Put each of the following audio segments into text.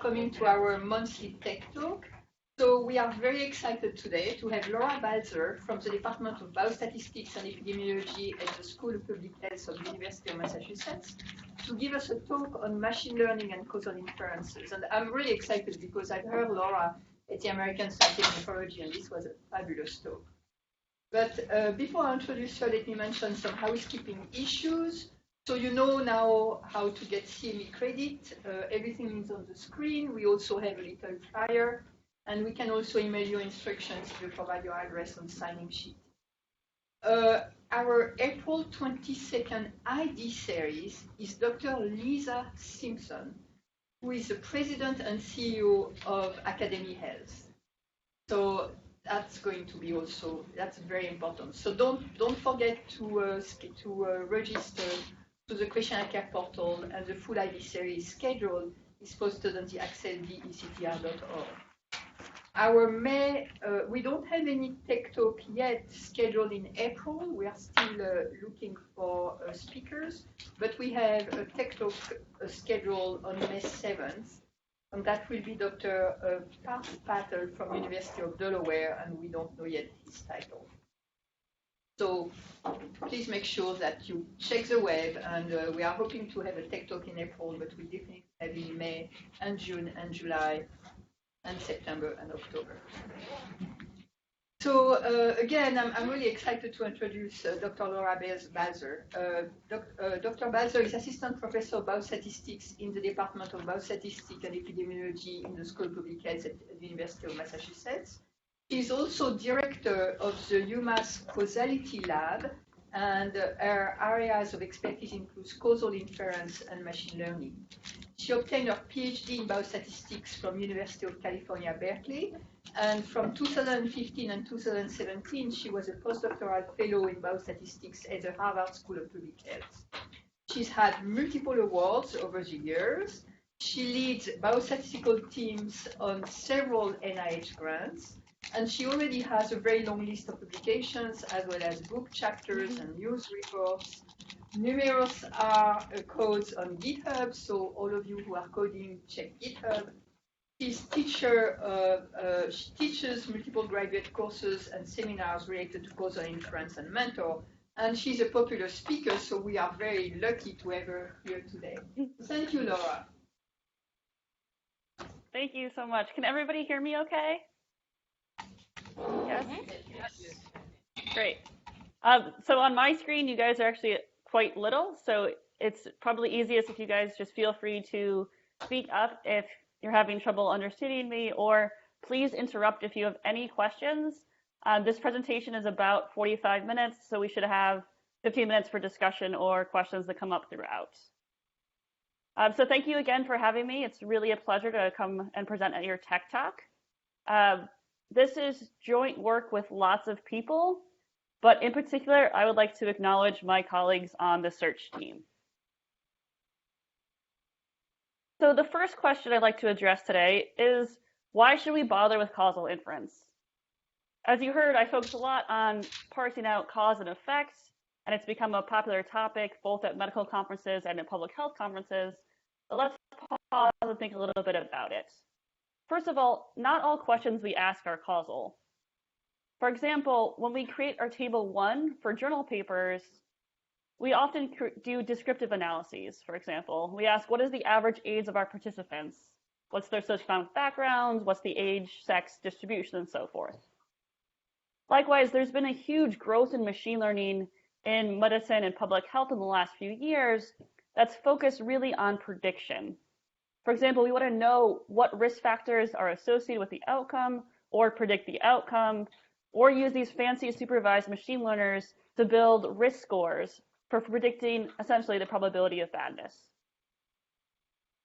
coming to our monthly Tech Talk. So we are very excited today to have Laura Balzer from the Department of Biostatistics and Epidemiology at the School of Public Health of the University of Massachusetts to give us a talk on machine learning and causal inferences. And I'm really excited because I've heard Laura at the American Society of Nephrology, and this was a fabulous talk. But before I introduce her, let me mention some housekeeping issues. So you know now how to get CME credit. Everything is on the screen. We also have a little flyer, and we can also email you instructions if you provide your address on signing sheet. Our April 22nd ID series is Dr. Lisa Simpson, who is the president and CEO of Academy Health. So that's going to be also, that's very important. So don't forget to register to the questionnaire care portal, and the full ID series schedule is posted on the ACCEL DE-CTR.org. Our May, we don't have any Tech Talk yet scheduled in April. We are still looking for speakers, but we have a Tech Talk scheduled on May 7th, and that will be Dr. Parth Patel from University of Delaware, and we don't know yet his title. So please make sure that you check the web, and we are hoping to have a Tech Talk in April, but we definitely have in May and June and July and September and October. So again, I'm really excited to introduce Dr. Laura Balzer. Dr. Balzer is Assistant Professor of Biostatistics in the Department of Biostatistics and Epidemiology in the School of Public Health at the University of Massachusetts. She is also Director of the UMass Causality Lab, and her areas of expertise include causal inference and machine learning. She obtained her PhD in biostatistics from University of California, Berkeley, and from 2015 and 2017, she was a postdoctoral fellow in biostatistics at the Harvard School of Public Health. She's had multiple awards over the years. She leads biostatistical teams on several NIH grants, and she already has a very long list of publications, as well as book chapters and news reports. Numerous are codes on GitHub, so all of you who are coding, check GitHub. She teaches multiple graduate courses and seminars related to causal inference and mentor, and she's a popular speaker, so we are very lucky to have her here today. Thank you, Laura. Thank you so much. Can everybody hear me okay? Yes? Yes. Great. So on my screen, you guys are actually quite little, so it's probably easiest if you guys just feel free to speak up if you're having trouble understanding me, or please interrupt if you have any questions. This presentation is about 45 minutes, so we should have 15 minutes for discussion or questions that come up throughout. So thank you again for having me. It's really a pleasure to come and present at your Tech Talk. This is joint work with lots of people, but in particular, I would like to acknowledge my colleagues on the search team. So the first question I'd like to address today is, why should we bother with causal inference? As you heard, I focus a lot on parsing out cause and effects, and it's become a popular topic both at medical conferences and at public health conferences. But let's pause and think a little bit about it. First of all, not all questions we ask are causal. For example, when we create our table 1 for journal papers, we often do descriptive analyses. For example, we ask, what is the average age of our participants? What's their socioeconomic backgrounds? What's the age, sex, distribution, and so forth? Likewise, there's been a huge growth in machine learning in medicine and public health in the last few years that's focused really on prediction. For example, we want to know what risk factors are associated with the outcome or predict the outcome, or use these fancy supervised machine learners to build risk scores for predicting essentially the probability of badness.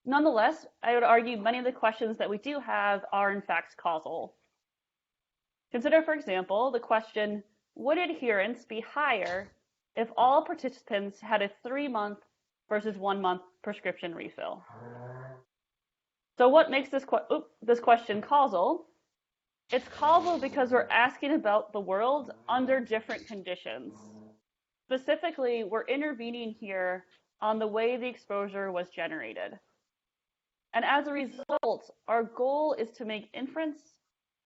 Nonetheless, I would argue many of the questions that we do have are in fact causal. Consider, for example, the question, would adherence be higher if all participants had a 3-month versus 1-month prescription refill? So what makes this question causal? It's causal because we're asking about the world under different conditions. Specifically, we're intervening here on the way the exposure was generated. And as a result, our goal is to make inference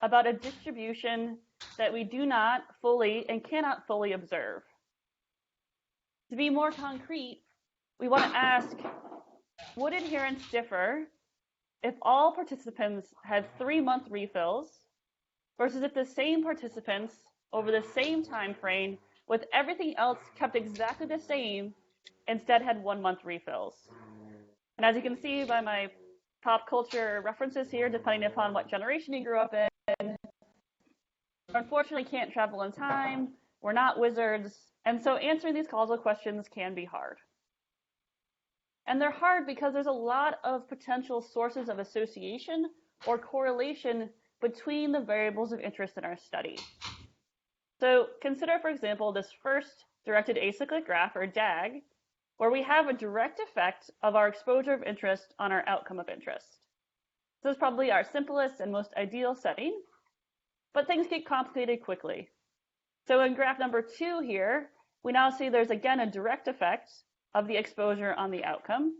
about a distribution that we do not fully and cannot fully observe. To be more concrete, we want to ask, would adherence differ if all participants had 3-month refills versus if the same participants over the same time frame with everything else kept exactly the same instead had 1-month refills? And as you can see by my pop culture references here, depending upon what generation you grew up in, unfortunately can't travel in time, we're not wizards, and so answering these causal questions can be hard. And they're hard because there's a lot of potential sources of association or correlation between the variables of interest in our study. So consider, for example, this first directed acyclic graph, or DAG, where we have a direct effect of our exposure of interest on our outcome of interest. This is probably our simplest and most ideal setting, but things get complicated quickly. So in graph number 2 here, we now see there's again a direct effect of the exposure on the outcome,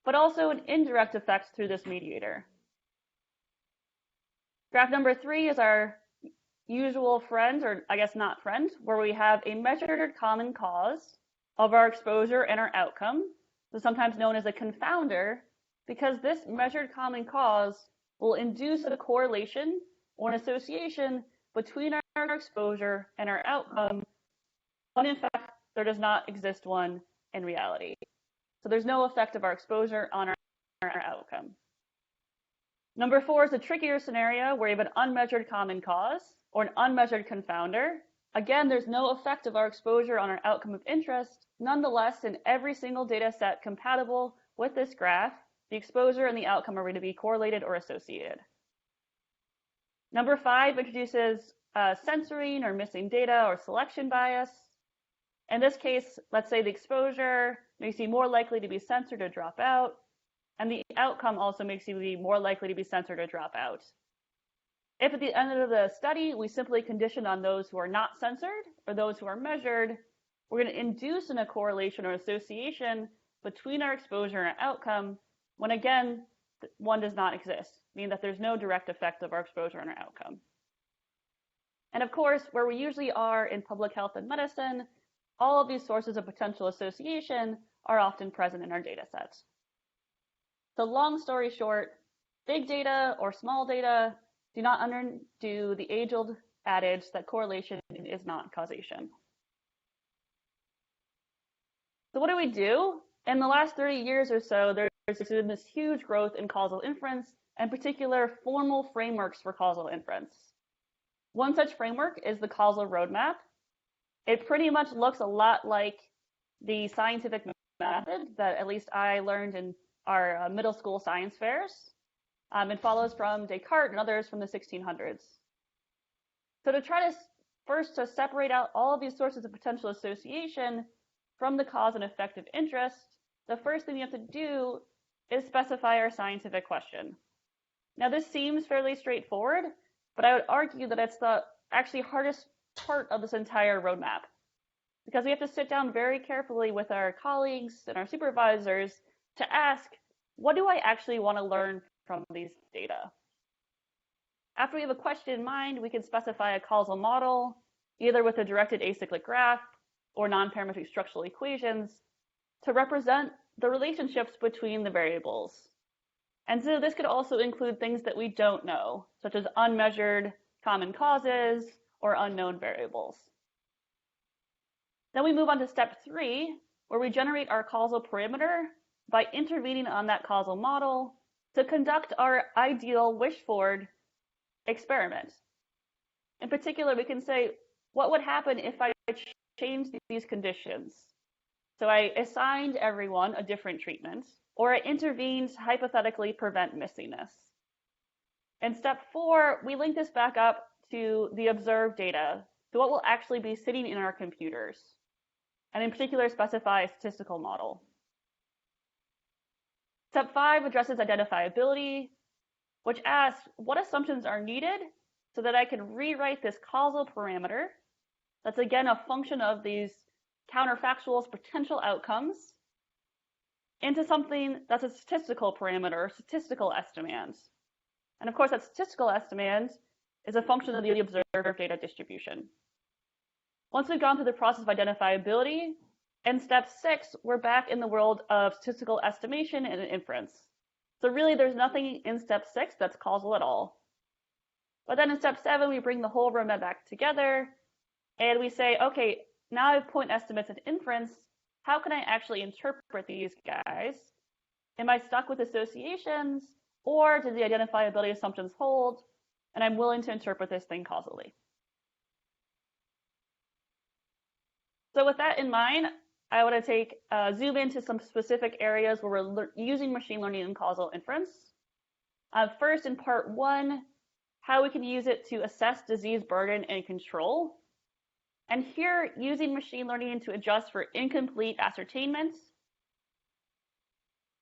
but also an indirect effect through this mediator. Graph number 3 is our usual friend, or I guess not friend, where we have a measured common cause of our exposure and our outcome, so sometimes known as a confounder, because this measured common cause will induce a correlation or an association between our exposure and our outcome, when in fact there does not exist one in reality. So there's no effect of our exposure on our outcome. Number 4 is a trickier scenario where you have an unmeasured common cause or an unmeasured confounder. Again, there's no effect of our exposure on our outcome of interest. Nonetheless, in every single data set compatible with this graph, the exposure and the outcome are going to be correlated or associated. Number 5 introduces censoring or missing data or selection bias. In this case, let's say the exposure makes you more likely to be censored or drop out, and the outcome also makes you be more likely to be censored or drop out. If at the end of the study, we simply condition on those who are not censored or those who are measured, we're going to induce a correlation or association between our exposure and our outcome when, again, one does not exist, meaning that there's no direct effect of our exposure and our outcome. And of course, where we usually are in public health and medicine, all of these sources of potential association are often present in our data sets. So long story short, big data or small data do not undo the age-old adage that correlation is not causation. So what do we do? In the last 30 years or so, there's been this huge growth in causal inference, and in particular, formal frameworks for causal inference. One such framework is the causal roadmap. It pretty much looks a lot like the scientific method that at least I learned in our middle school science fairs. It follows from Descartes and others from the 1600s. So to try to first to separate out all of these sources of potential association from the cause and effect of interest, the first thing you have to do is specify our scientific question. Now this seems fairly straightforward, but I would argue that it's the actually hardest part of this entire roadmap, because we have to sit down very carefully with our colleagues and our supervisors to ask, what do I actually want to learn from these data? After we have a question in mind, we can specify a causal model, either with a directed acyclic graph or non-parametric structural equations, to represent the relationships between the variables. And so this could also include things that we don't know, such as unmeasured common causes or unknown variables. Then we move on to step 3, where we generate our causal parameter by intervening on that causal model to conduct our ideal wish-for experiment. In particular, we can say, what would happen if I changed these conditions? So I assigned everyone a different treatment, or I intervened to hypothetically prevent missingness. In step 4, we link this back up to the observed data, to what will actually be sitting in our computers, and in particular specify a statistical model. Step 5 addresses identifiability, which asks what assumptions are needed so that I can rewrite this causal parameter that's again a function of these counterfactuals potential outcomes into something that's a statistical parameter, statistical estimand. And of course, that statistical estimand is a function of the observed data distribution. Once we've gone through the process of identifiability, in step 6, we're back in the world of statistical estimation and inference. So really, there's nothing in step 6 that's causal at all. But then in step 7, we bring the whole roadmap back together, and we say, okay, now I have point estimates and inference. How can I actually interpret these guys? Am I stuck with associations, or did the identifiability assumptions hold? And I'm willing to interpret this thing causally. So with that in mind, I want to zoom into some specific areas where we're using machine learning and causal inference. First, in part 1, how we can use it to assess disease burden and control. And here, using machine learning to adjust for incomplete ascertainment.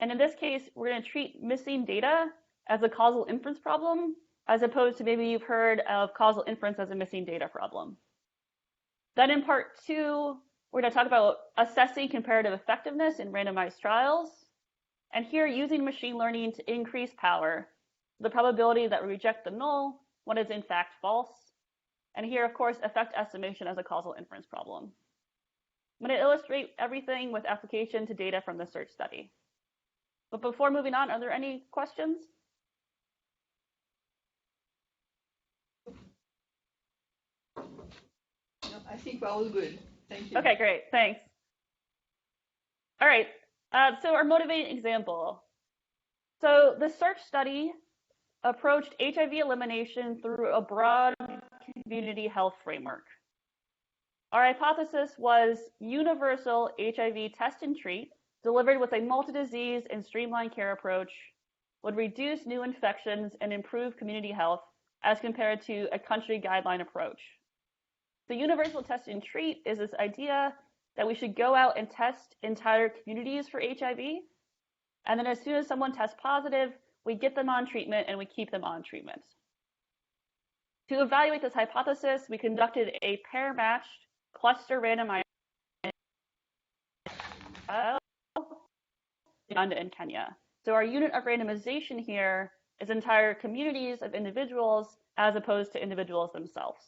And in this case, we're going to treat missing data as a causal inference problem, as opposed to maybe you've heard of causal inference as a missing data problem. Then in part 2, we're going to talk about assessing comparative effectiveness in randomized trials. And here, using machine learning to increase power, the probability that we reject the null when it's in fact false. And here, of course, effect estimation as a causal inference problem. I'm going to illustrate everything with application to data from the search study. But before moving on, are there any questions? No, I think we're all good. Thank you. Okay, great. Thanks. All right. So our motivating example. So the search study approached HIV elimination through a broad community health framework. Our hypothesis was universal HIV test and treat delivered with a multi-disease and streamlined care approach would reduce new infections and improve community health as compared to a country guideline approach. The universal test and treat is this idea that we should go out and test entire communities for HIV, and then as soon as someone tests positive, we get them on treatment and we keep them on treatment. To evaluate this hypothesis, we conducted a pair-matched cluster randomized trial in Uganda and Kenya. So our unit of randomization here is entire communities of individuals as opposed to individuals themselves.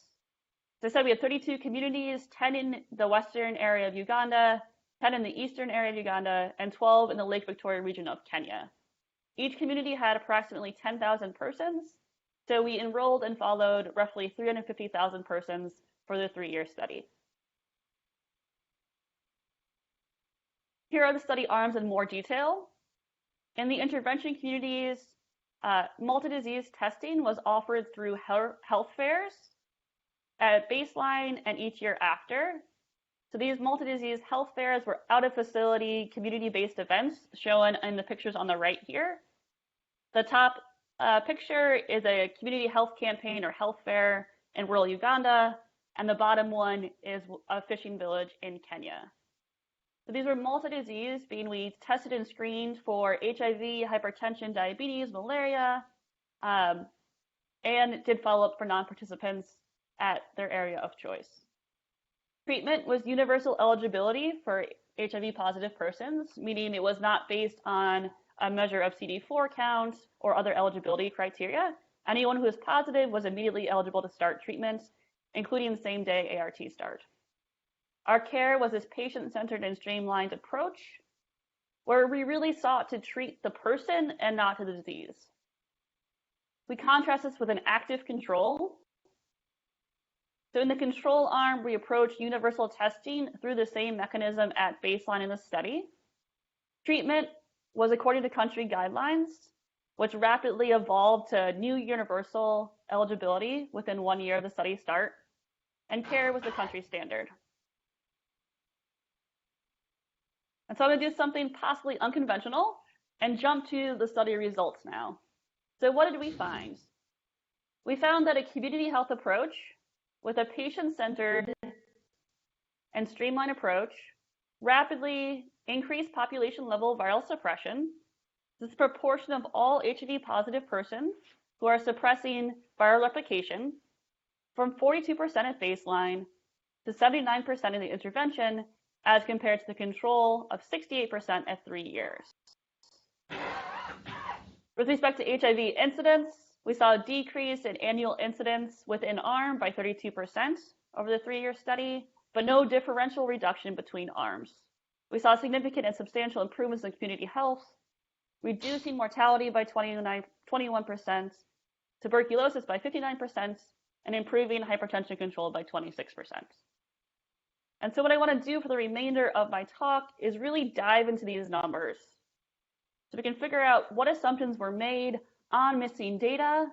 So I said we had 32 communities, 10 in the western area of Uganda, 10 in the eastern area of Uganda, and 12 in the Lake Victoria region of Kenya. Each community had approximately 10,000 persons, so we enrolled and followed roughly 350,000 persons for the 3-year study. Here are the study arms in more detail. In the intervention communities, multi-disease testing was offered through health fairs at baseline and each year after. So these multi-disease health fairs were out-of-facility, community-based events shown in the pictures on the right here. The top picture is a community health campaign or health fair in rural Uganda, and the bottom one is a fishing village in Kenya. So these were multi-disease, being we tested and screened for HIV, hypertension, diabetes, malaria, and did follow-up for non-participants at their area of choice. Treatment was universal eligibility for HIV-positive persons, meaning it was not based on a measure of CD4 count or other eligibility criteria. Anyone who was positive was immediately eligible to start treatment, including the same-day ART start. Our care was this patient-centered and streamlined approach, where we really sought to treat the person and not the disease. We contrast this with an active control. So in the control arm, we approach universal testing through the same mechanism at baseline in the study. Treatment was according to country guidelines, which rapidly evolved to new universal eligibility within 1 year of the study start, and care was the country standard. And so I'm going to do something possibly unconventional and jump to the study results now. So what did we find? We found that a community health approach with a patient-centered and streamlined approach rapidly increased population-level viral suppression. This is a proportion of all HIV-positive persons who are suppressing viral replication from 42% at baseline to 79% in the intervention as compared to the control of 68% at 3 years. With respect to HIV incidence, we saw a decrease in annual incidence within arm by 32% over the 3-year study, but no differential reduction between arms. We saw significant and substantial improvements in community health, reducing mortality by 21%, tuberculosis by 59%, and improving hypertension control by 26%. And so what I want to do for the remainder of my talk is really dive into these numbers so we can figure out what assumptions were made on missing data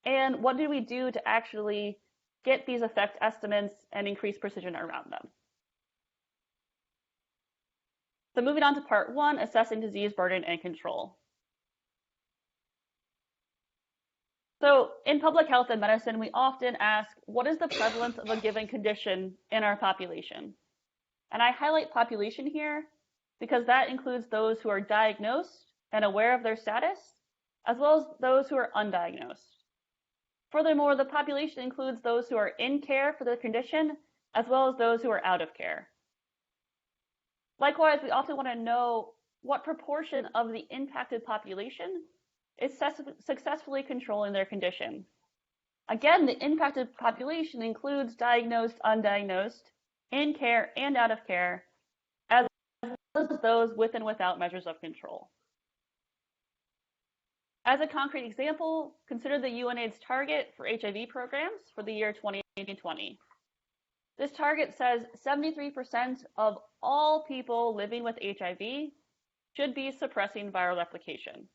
and what did we do to actually get these effect estimates and increase precision around them. So moving on to part 1, assessing disease burden and control. So in public health and medicine, we often ask, what is the prevalence of a given condition in our population? And I highlight population here because that includes those who are diagnosed and aware of their status, as well as those who are undiagnosed. Furthermore, the population includes those who are in care for the condition, as well as those who are out of care. Likewise, we often want to know what proportion of the impacted population is successfully controlling their condition. Again, the impacted population includes diagnosed, undiagnosed, in care and out of care, as well as those with and without measures of control. As a concrete example, consider the UNAIDS target for HIV programs for the year 2020. This target says 73% of all people living with HIV should be suppressing viral replication.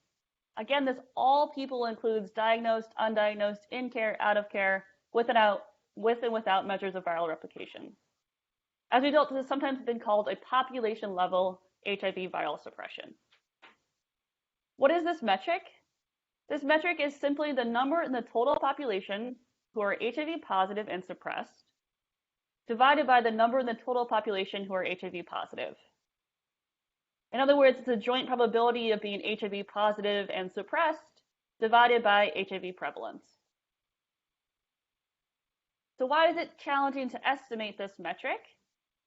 Again, this all people includes diagnosed, undiagnosed, in care, out of care, with and without measures of viral replication. As a result, this has sometimes been called a population-level HIV viral suppression. What is this metric? This metric is simply the number in the total population who are HIV positive and suppressed, divided by the number in the total population who are HIV positive. In other words, it's a joint probability of being HIV positive and suppressed divided by HIV prevalence. So why is it challenging to estimate this metric?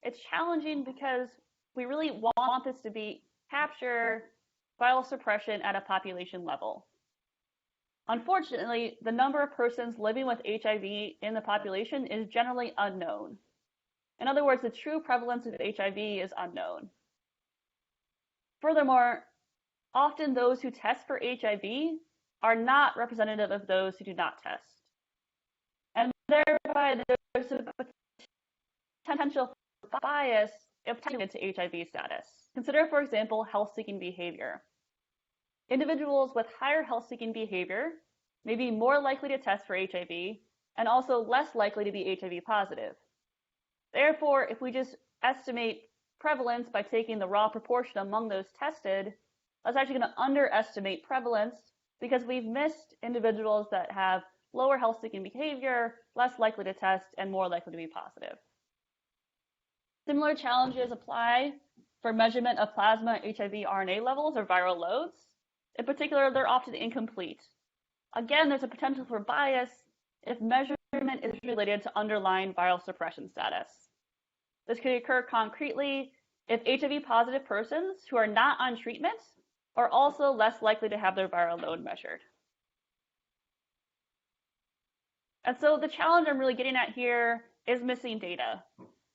It's challenging because we really want this to be capture viral suppression at a population level. Unfortunately, the number of persons living with HIV in the population is generally unknown. In other words, the true prevalence of HIV is unknown. Furthermore, often those who test for HIV are not representative of those who do not test. And thereby, there's a potential bias applied to HIV status. Consider, for example, health-seeking behavior. Individuals with higher health-seeking behavior may be more likely to test for HIV and also less likely to be HIV positive. Therefore, if we just estimate prevalence by taking the raw proportion among those tested, that's actually going to underestimate prevalence because we've missed individuals that have lower health-seeking behavior, less likely to test, and more likely to be positive. Similar challenges apply for measurement of plasma HIV RNA levels or viral loads. In particular, they're often incomplete. Again, there's a potential for bias if measurement is related to underlying viral suppression status. This could occur concretely if HIV positive persons who are not on treatment are also less likely to have their viral load measured. And so the challenge I'm really getting at here is missing data.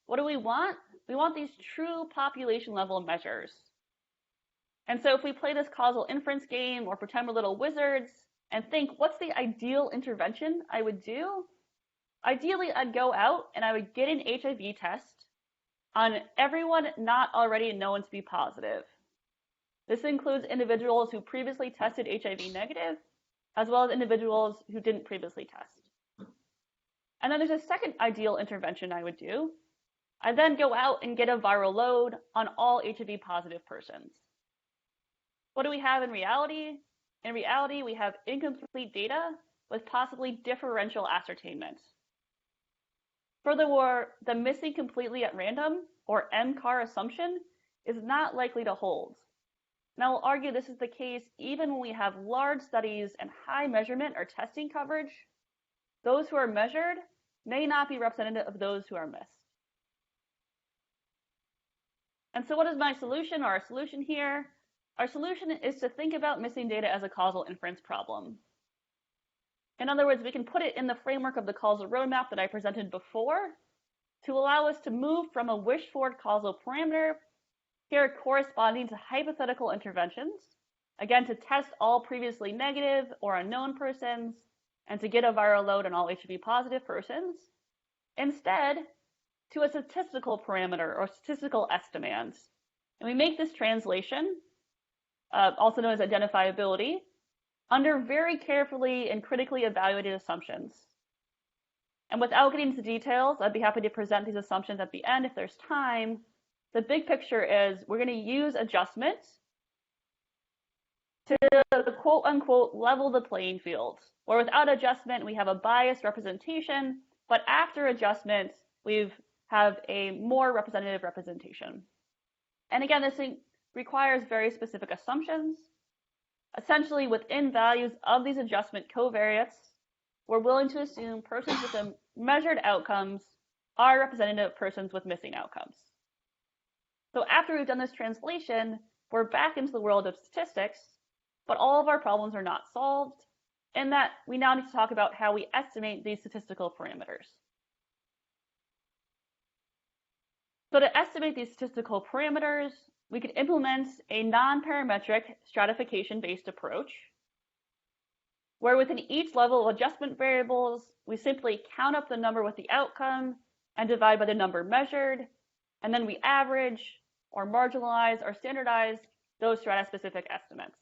What do we want? We want these true population level measures. And so if we play this causal inference game or pretend we're little wizards and think, what's the ideal intervention I would do? Ideally, I'd go out and I would get an HIV test on everyone not already known to be positive. This includes individuals who previously tested HIV negative, as well as individuals who didn't previously test. And then there's a second ideal intervention I would do. I'd then go out and get a viral load on all HIV positive persons. What do we have in reality? In reality, we have incomplete data with possibly differential ascertainment. Furthermore, the missing completely at random, or MCAR assumption, is not likely to hold. And I will argue this is the case even when we have large studies and high measurement or testing coverage. Those who are measured may not be representative of those who are missed. And so what is my solution or our solution here? Our solution is to think about missing data as a causal inference problem. In other words, we can put it in the framework of the causal roadmap that I presented before to allow us to move from a wished-for causal parameter here corresponding to hypothetical interventions, again, to test all previously negative or unknown persons and to get a viral load on all HIV positive persons, instead to a statistical parameter or statistical estimand. And we make this translation, also known as identifiability, under very carefully and critically evaluated assumptions. And without getting into details, I'd be happy to present these assumptions at the end if there's time. The big picture is we're going to use adjustment to quote-unquote level the playing field, where without adjustment we have a biased representation, but after adjustment we have a more representative representation. And again, this requires very specific assumptions. Essentially, within values of these adjustment covariates, we're willing to assume persons with the measured outcomes are representative of persons with missing outcomes. So after we've done this translation, we're back into the world of statistics, but all of our problems are not solved, in that we now need to talk about how we estimate these statistical parameters. So to estimate these statistical parameters, we can implement a non-parametric stratification-based approach, where within each level of adjustment variables, we simply count up the number with the outcome and divide by the number measured, and then we average or marginalize or standardize those strata-specific estimates.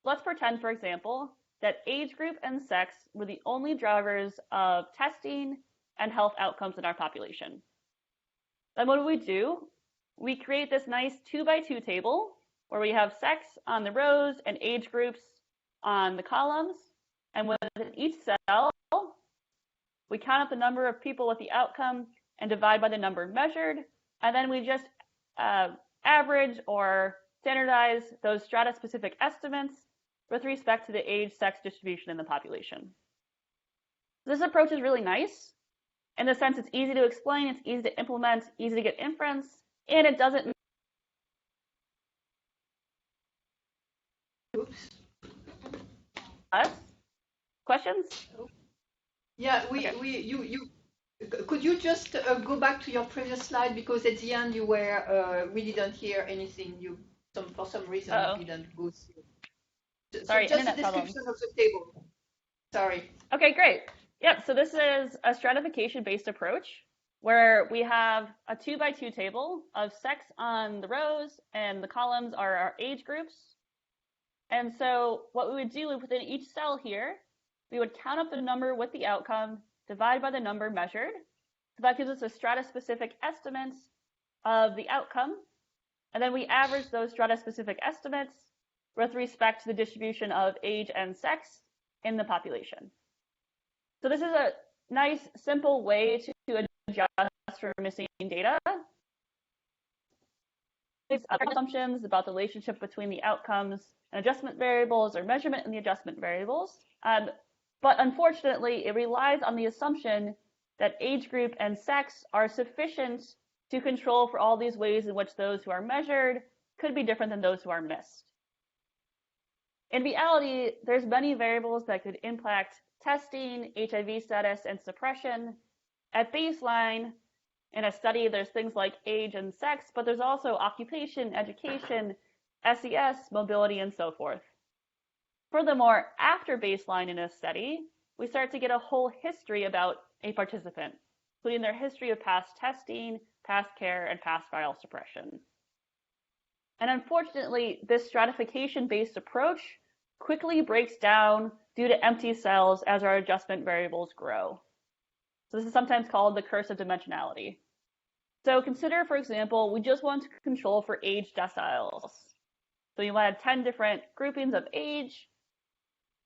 Let's pretend, for example, that age group and sex were the only drivers of testing and health outcomes in our population. Then what do? We create this nice 2x2 table where we have sex on the rows and age groups on the columns. And within each cell, we count up the number of people with the outcome and divide by the number measured. And then we just average or standardize those strata-specific estimates with respect to the age-sex distribution in the population. This approach is really nice. In the sense, it's easy to explain, it's easy to implement, easy to get inference, and it doesn't. Oops. Questions? Yeah, Okay. Could you just go back to your previous slide, because at the end you were we didn't hear anything. For some reason you didn't go through. Sorry, so just internet a description problem. of the table. Sorry. Okay, great. Yep, so this is a stratification-based approach where we have a 2x2 table of sex on the rows and the columns are our age groups. And so what we would do within each cell here, we would count up the number with the outcome, divide by the number measured. So that gives us a strata-specific estimate of the outcome. And then we average those strata-specific estimates with respect to the distribution of age and sex in the population. So this is a nice, simple way to adjust for missing data. These other assumptions about the relationship between the outcomes and adjustment variables or measurement in the adjustment variables. But unfortunately, it relies on the assumption that age group and sex are sufficient to control for all these ways in which those who are measured could be different than those who are missed. In reality, there's many variables that could impact testing, HIV status, and suppression. At baseline, in a study, there's things like age and sex, but there's also occupation, education, SES, mobility, and so forth. Furthermore, after baseline in a study, we start to get a whole history about a participant, including their history of past testing, past care, and past viral suppression. And unfortunately, this stratification-based approach quickly breaks down due to empty cells as our adjustment variables grow. So this is sometimes called the curse of dimensionality. So consider, for example, we just want to control for age deciles. So you might have 10 different groupings of age.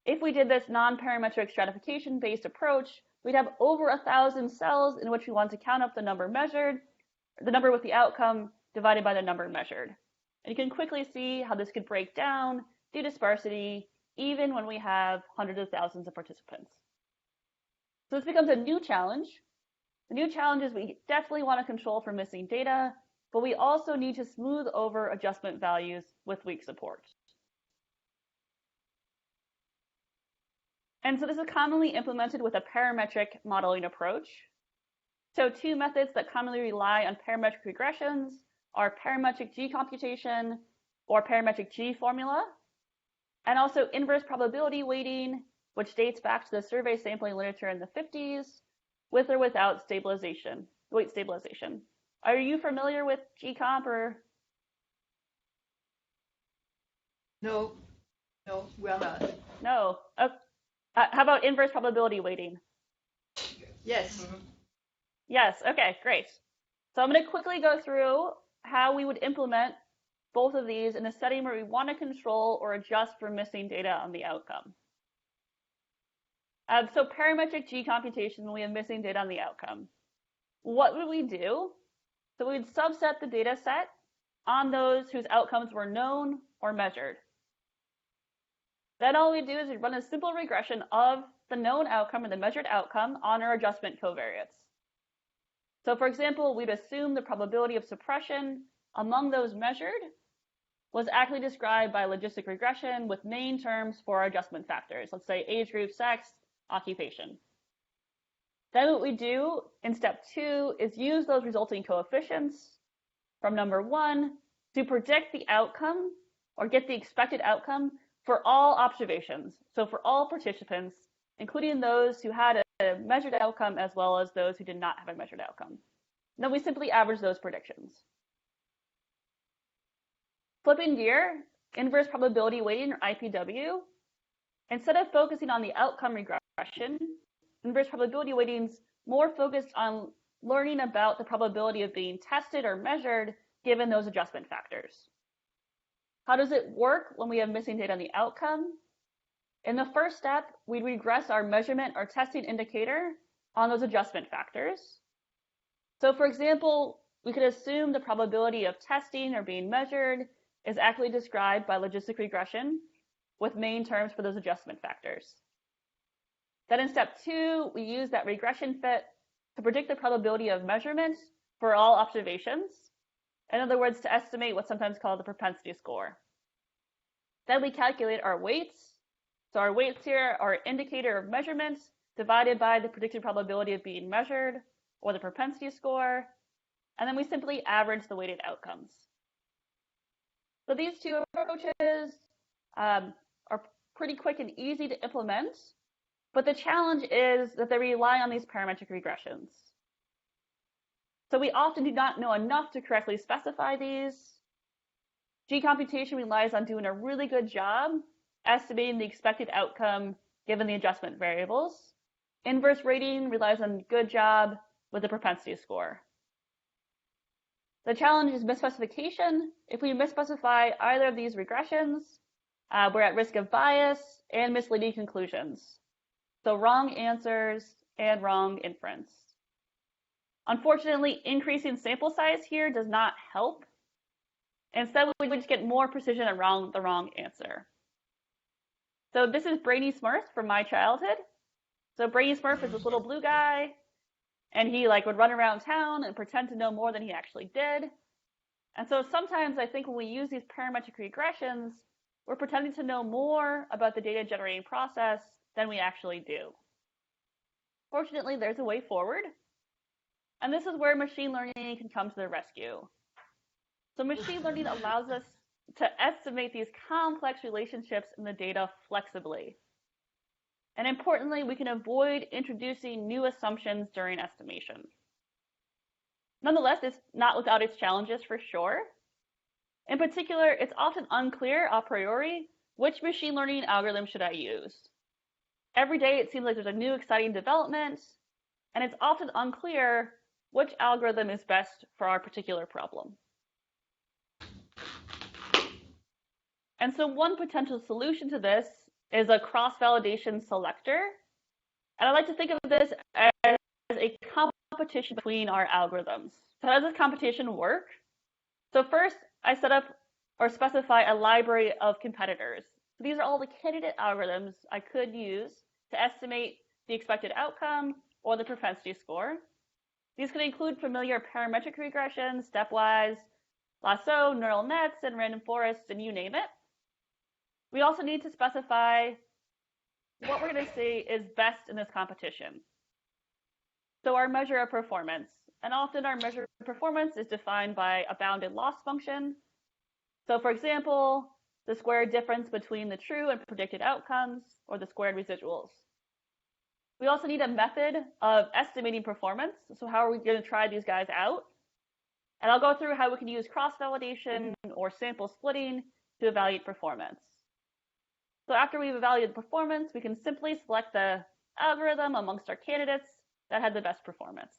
If we did this non-parametric stratification-based approach, we'd have over 1,000 cells in which we want to count up the number measured, the number with the outcome divided by the number measured. And you can quickly see how this could break down due to sparsity, even when we have hundreds of thousands of participants. So this becomes a new challenge. The new challenge is we definitely want to control for missing data, but we also need to smooth over adjustment values with weak support. And so this is commonly implemented with a parametric modeling approach. So two methods that commonly rely on parametric regressions are parametric G computation or parametric G formula, and also inverse probability weighting, which dates back to the survey sampling literature in the 50s, with or without stabilization, weight stabilization. Are you familiar with G-comp or? No, we are not. No. How about inverse probability weighting? Yes. Yes, okay, great. So I'm going to quickly go through how we would implement both of these in a setting where we want to control or adjust for missing data on the outcome. So parametric G computation, when we have missing data on the outcome. What would we do? So we would subset the data set on those whose outcomes were known or measured. Then all we do is we run a simple regression of the known outcome or the measured outcome on our adjustment covariates. So for example, we'd assume the probability of suppression among those measured was accurately described by logistic regression with main terms for our adjustment factors. Let's say age group, sex, occupation. Then what we do in step 2 is use those resulting coefficients from number 1 to predict the outcome or get the expected outcome for all observations. So for all participants, including those who had a measured outcome as well as those who did not have a measured outcome. Then we simply average those predictions. Flipping gear, inverse probability weighting or IPW, instead of focusing on the outcome regression, inverse probability weighting is more focused on learning about the probability of being tested or measured given those adjustment factors. How does it work when we have missing data on the outcome? In the first step, we regress our measurement or testing indicator on those adjustment factors. So for example, we could assume the probability of testing or being measured is accurately described by logistic regression with main terms for those adjustment factors. Then in step 2, we use that regression fit to predict the probability of measurement for all observations. In other words, to estimate what's sometimes called the propensity score. Then we calculate our weights. So our weights here are an indicator of measurement divided by the predicted probability of being measured or the propensity score. And then we simply average the weighted outcomes. So these two approaches are pretty quick and easy to implement, but the challenge is that they rely on these parametric regressions. So we often do not know enough to correctly specify these. G computation relies on doing a really good job estimating the expected outcome given the adjustment variables. Inverse rating relies on good job with the propensity score. The challenge is misspecification. If we misspecify either of these regressions, we're at risk of bias and misleading conclusions. So wrong answers and wrong inference. Unfortunately, increasing sample size here does not help. Instead, we just get more precision around the wrong answer. So this is Brainy Smurf from my childhood. So Brainy Smurf is this little blue guy, and he would run around town and pretend to know more than he actually did. And so sometimes I think when we use these parametric regressions, we're pretending to know more about the data generating process than we actually do. Fortunately, there's a way forward. And this is where machine learning can come to the rescue. So machine learning allows us to estimate these complex relationships in the data flexibly. And importantly, we can avoid introducing new assumptions during estimation. Nonetheless, it's not without its challenges for sure. In particular, it's often unclear a priori which machine learning algorithm should I use. Every day it seems like there's a new exciting development, and it's often unclear which algorithm is best for our particular problem. And so one potential solution to this is a cross-validation selector. And I like to think of this as a competition between our algorithms. So how does this competition work? So first, I set up or specify a library of competitors. So these are all the candidate algorithms I could use to estimate the expected outcome or the propensity score. These can include familiar parametric regression, stepwise, lasso, neural nets, and random forests, and you name it. We also need to specify what we're going to say is best in this competition. So our measure of performance, and often our measure of performance is defined by a bounded loss function. So for example, the squared difference between the true and predicted outcomes, or the squared residuals. We also need a method of estimating performance. So how are we going to try these guys out? And I'll go through how we can use cross-validation or sample splitting to evaluate performance. So after we've evaluated performance, we can simply select the algorithm amongst our candidates that had the best performance.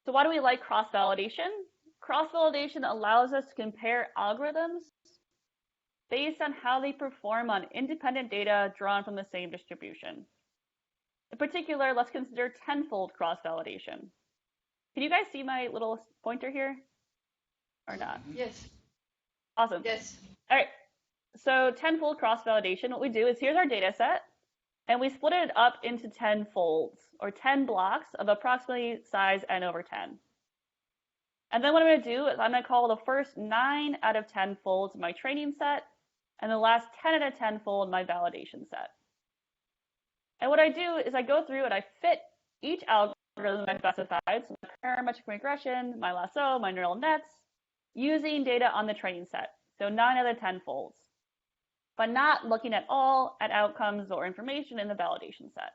So why do we like cross-validation? Cross-validation allows us to compare algorithms based on how they perform on independent data drawn from the same distribution. In particular, let's consider tenfold cross-validation. Can you guys see my little pointer here or not? Yes. Awesome. Yes. All right. So tenfold cross-validation, what we do is here's our data set, and we split it up into 10 folds, or 10 blocks of approximately size n over 10. And then what I'm going to do is I'm going to call the first 9 out of 10 folds my training set, and the last 10 out of 10 fold my validation set. And what I do is I go through and I fit each algorithm I specified, so my parametric regression, my lasso, my neural nets, using data on the training set, so 9 out of 10 folds, but not looking at all at outcomes or information in the validation set.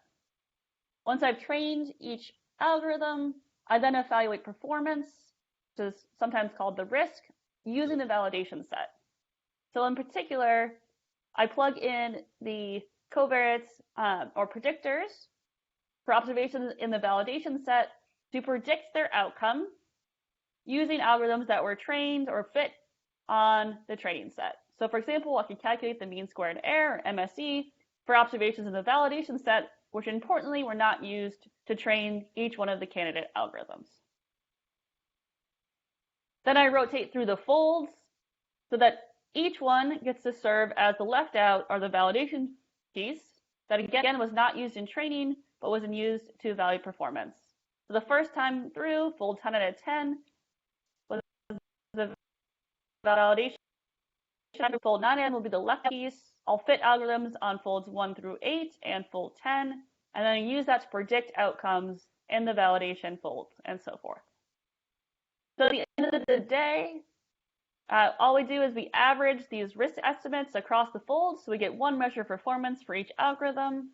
Once I've trained each algorithm, I then evaluate performance, which is sometimes called the risk, using the validation set. So in particular, I plug in the covariates or predictors for observations in the validation set to predict their outcome using algorithms that were trained or fit on the training set. So for example, I can calculate the mean squared error, or MSE, for observations in the validation set, which importantly were not used to train each one of the candidate algorithms. Then I rotate through the folds so that each one gets to serve as the left out or the validation piece that again was not used in training, but was used to evaluate performance. So the first time through, fold 10 out of 10 was the validation. Fold 9 in will be the left piece. I'll fit algorithms on folds 1 through 8 and fold 10, and then I use that to predict outcomes in the validation folds and so forth. So at the end of the day, all we do is we average these risk estimates across the folds, so we get one measure of performance for each algorithm.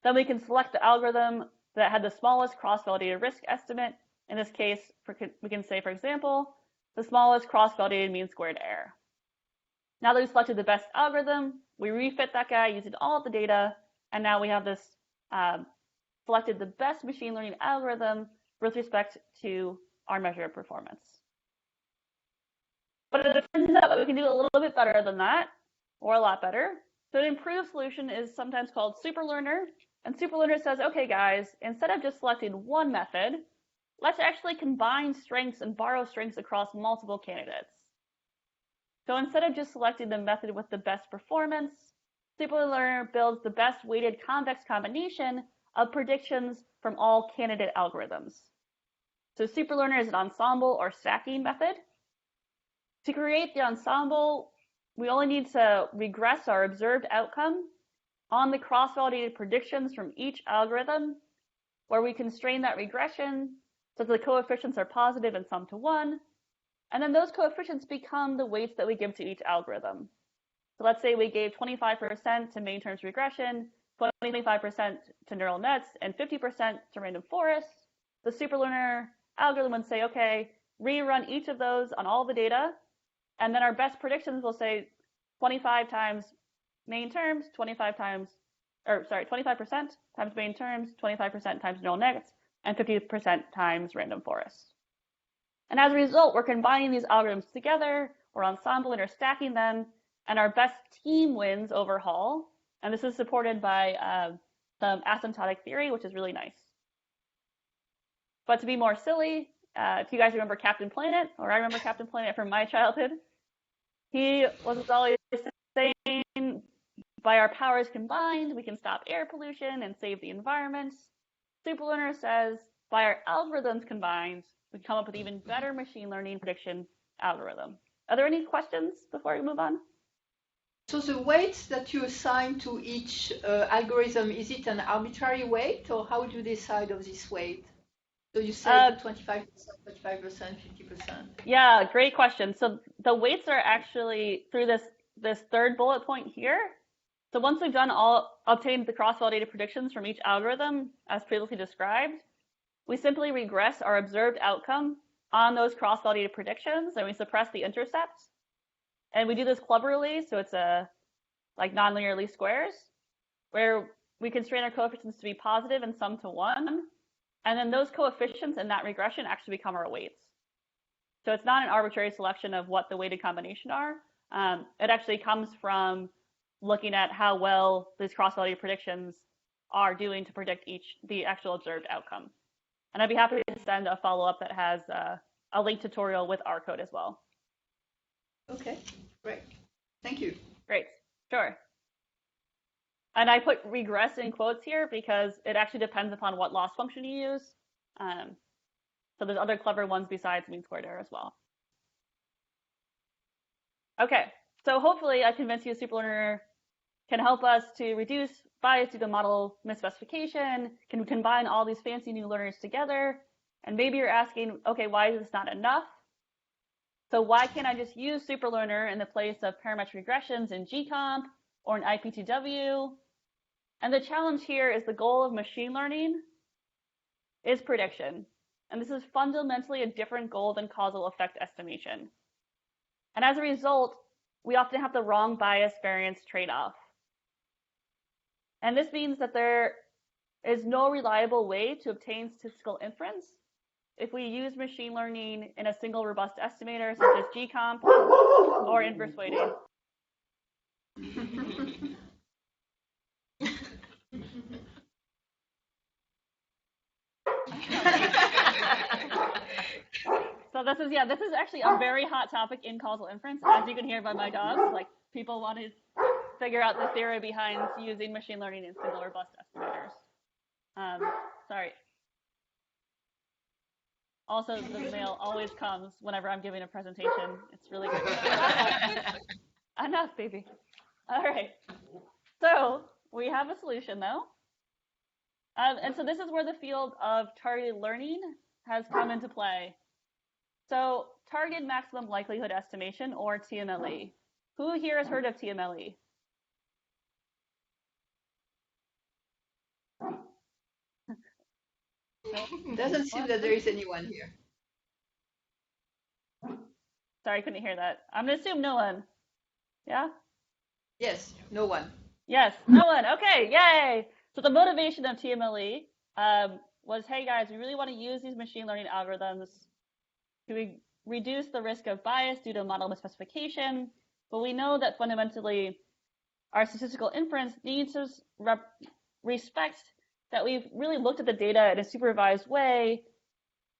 Then we can select the algorithm that had the smallest cross-validated risk estimate. In this case, we can say, for example, the smallest cross-validated mean squared error. Now that we've selected the best algorithm, we refit that guy using all of the data, and now we have this selected the best machine learning algorithm with respect to our measure of performance. But it turns out that we can do a little bit better than that, or a lot better. So an improved solution is sometimes called superlearner, and superlearner says, okay guys, instead of just selecting one method, let's actually combine strengths and borrow strengths across multiple candidates. So instead of just selecting the method with the best performance, superlearner builds the best weighted convex combination of predictions from all candidate algorithms. So superlearner is an ensemble or stacking method. To create the ensemble, we only need to regress our observed outcome on the cross-validated predictions from each algorithm, where we constrain that regression so that the coefficients are positive and sum to 1. And then those coefficients become the weights that we give to each algorithm. So let's say we gave 25% to main terms regression, 25% to neural nets, and 50% to random forests. The superlearner algorithm would say, okay, rerun each of those on all the data, and then our best predictions will say 25 times main terms, 25% times main terms, 25% times neural nets, and 50% times random forests. And as a result, we're combining these algorithms together, we're ensembling or stacking them, and our best team wins overall. And this is supported by some asymptotic theory, which is really nice. But to be more silly, if you guys remember Captain Planet, or I remember Captain Planet from my childhood, he was always saying, by our powers combined, we can stop air pollution and save the environment. Superlearner says, by our algorithms combined, we come up with even better machine learning prediction algorithm. Are there any questions before we move on? So the weights that you assign to each algorithm, is it an arbitrary weight, or how do you decide of this weight? So you say 25%, 25%, 50%. Yeah, great question. So the weights are actually through this third bullet point here. So once we've obtained the cross-validated predictions from each algorithm, as previously described, we simply regress our observed outcome on those cross-validated predictions, and we suppress the intercept. And we do this cleverly, so it's like nonlinear least squares, where we constrain our coefficients to be positive and sum to 1. And then those coefficients in that regression actually become our weights. So it's not an arbitrary selection of what the weighted combination are. It actually comes from looking at how well these cross-validated predictions are doing to predict the actual observed outcome. And I'd be happy to send a follow-up that has a link tutorial with our code as well. Okay, great. Thank you. Great, sure. And I put regress in quotes here because it actually depends upon what loss function you use. So there's other clever ones besides mean squared error as well. Okay, so hopefully I convinced you Superlearner can help us to reduce bias due to model misspecification, can combine all these fancy new learners together. And maybe you're asking, okay, why is this not enough? So why can't I just use Superlearner in the place of parametric regressions in GComp or in IPTW? And the challenge here is the goal of machine learning is prediction. And this is fundamentally a different goal than causal effect estimation. And as a result, we often have the wrong bias variance trade-off. And this means that there is no reliable way to obtain statistical inference if we use machine learning in a single robust estimator such as GComp or inverse weighting. So this is actually a very hot topic in causal inference. As you can hear by my dogs, like people want to figure out the theory behind using machine learning in single robust estimators. Sorry. Also, the mail always comes whenever I'm giving a presentation. It's really good. Enough, baby. All right. So we have a solution, though. And so this is where the field of targeted learning has come into play. So targeted maximum likelihood estimation, or TMLE. Who here has heard of TMLE? Doesn't seem that there is anyone here. Sorry, I couldn't hear that. I'm going to assume no one. Yeah? Yes, no one. Yes, no one. Okay, yay. So the motivation of TMLE was, hey guys, we really want to use these machine learning algorithms to reduce the risk of bias due to model misspecification, but we know that fundamentally our statistical inference needs to respect that we've really looked at the data in a supervised way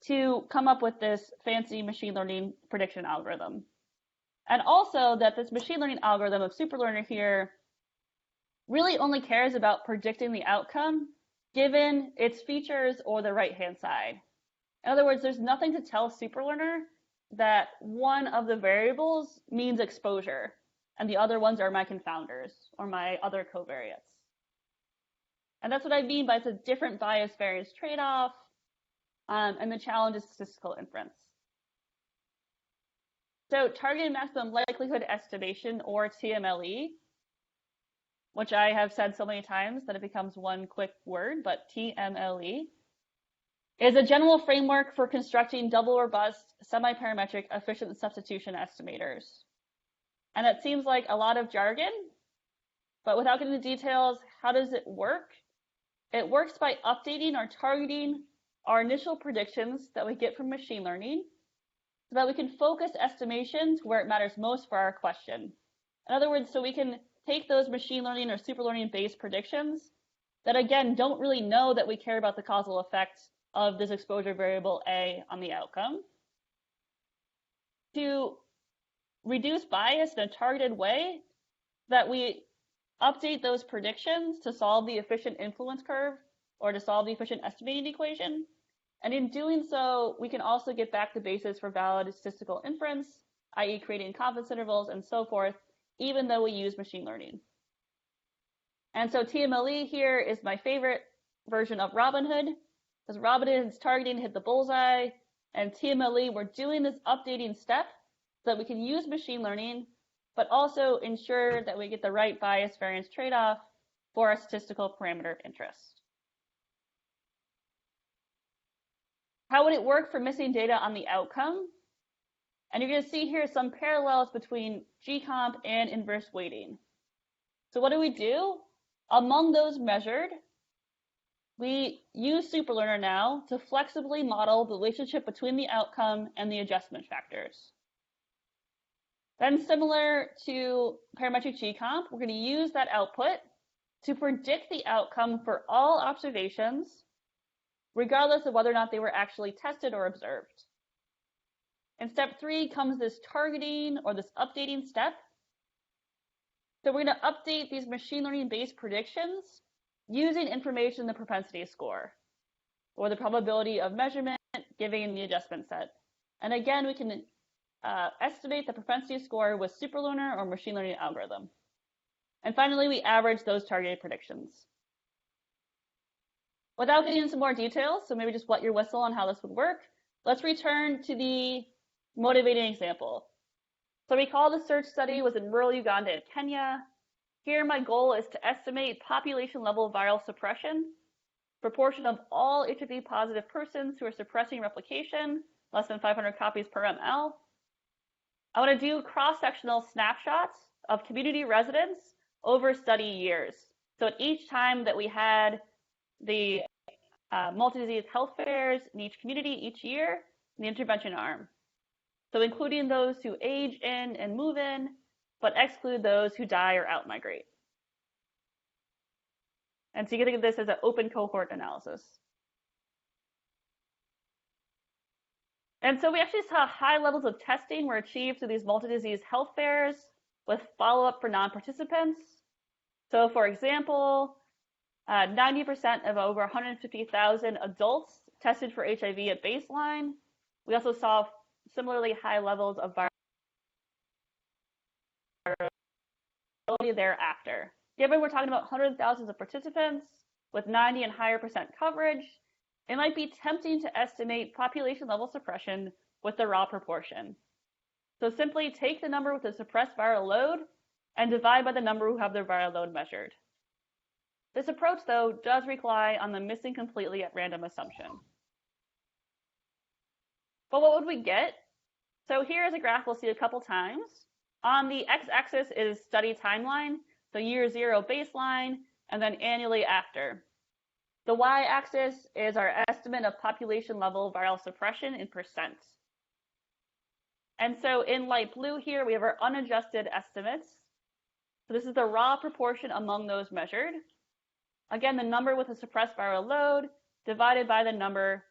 to come up with this fancy machine learning prediction algorithm. And also that this machine learning algorithm of Superlearner here really only cares about predicting the outcome given its features or the right-hand side. In other words, there's nothing to tell Superlearner that one of the variables means exposure and the other ones are my confounders or my other covariates. And that's what I mean by it's a different bias variance trade-off, and the challenge is statistical inference. So targeted maximum likelihood estimation, or TMLE, which I have said so many times that it becomes one quick word, but TMLE, is a general framework for constructing double robust, semi-parametric efficient substitution estimators. And it seems like a lot of jargon, but without getting into details, how does it work? It works by updating or targeting our initial predictions that we get from machine learning so that we can focus estimations where it matters most for our question. In other words, so we can take those machine learning or super learning based predictions that, again, don't really know that we care about the causal effect of this exposure variable A on the outcome, to reduce bias in a targeted way that we update those predictions to solve the efficient influence curve or to solve the efficient estimating equation. And in doing so, we can also get back the basis for valid statistical inference, i.e. creating confidence intervals and so forth, even though we use machine learning. And so TMLE here is my favorite version of Robinhood, because Robinhood's targeting hit the bullseye, and TMLE, we're doing this updating step so that we can use machine learning, but also ensure that we get the right bias variance trade-off for our statistical parameter of interest. How would it work for missing data on the outcome? And you're going to see here some parallels between GComp and inverse weighting. So what do? Among those measured, we use Superlearner now to flexibly model the relationship between the outcome and the adjustment factors. Then similar to parametric GComp, we're going to use that output to predict the outcome for all observations, regardless of whether or not they were actually tested or observed. In step 3 comes this targeting or this updating step. So we're going to update these machine learning based predictions using information in the propensity score or the probability of measurement given the adjustment set. And again, we can estimate the propensity score with Superlearner or machine learning algorithm. And finally, we average those targeted predictions. Without getting into more details, so maybe just wet your whistle on how this would work, let's return to the motivating example. So recall the search study was in rural Uganda and Kenya. Here my goal is to estimate population level viral suppression, proportion of all HIV positive persons who are suppressing replication, less than 500 copies per ml. I want to do cross-sectional snapshots of community residents over study years. So at each time that we had the multi-disease health fairs in each community each year in the intervention arm. So including those who age in and move in, but exclude those who die or outmigrate. And so you can think of this as an open cohort analysis. And so we actually saw high levels of testing were achieved through these multi-disease health fairs with follow-up for non-participants. So for example, 90% of over 150,000 adults tested for HIV at baseline. We also saw similarly high levels of virality thereafter. Given we're talking about hundreds of thousands of participants with 90 and higher % coverage, it might be tempting to estimate population level suppression with the raw proportion. So simply take the number with the suppressed viral load and divide by the number who have their viral load measured. This approach, though, does rely on the missing completely at random assumption. But what would we get? So here is a graph we'll see a couple times. On the x-axis is study timeline, so year 0 baseline, and then annually after. The y-axis is our estimate of population level viral suppression in percent. And so in light blue here, we have our unadjusted estimates. So this is the raw proportion among those measured. Again, the number with a suppressed viral load divided by the number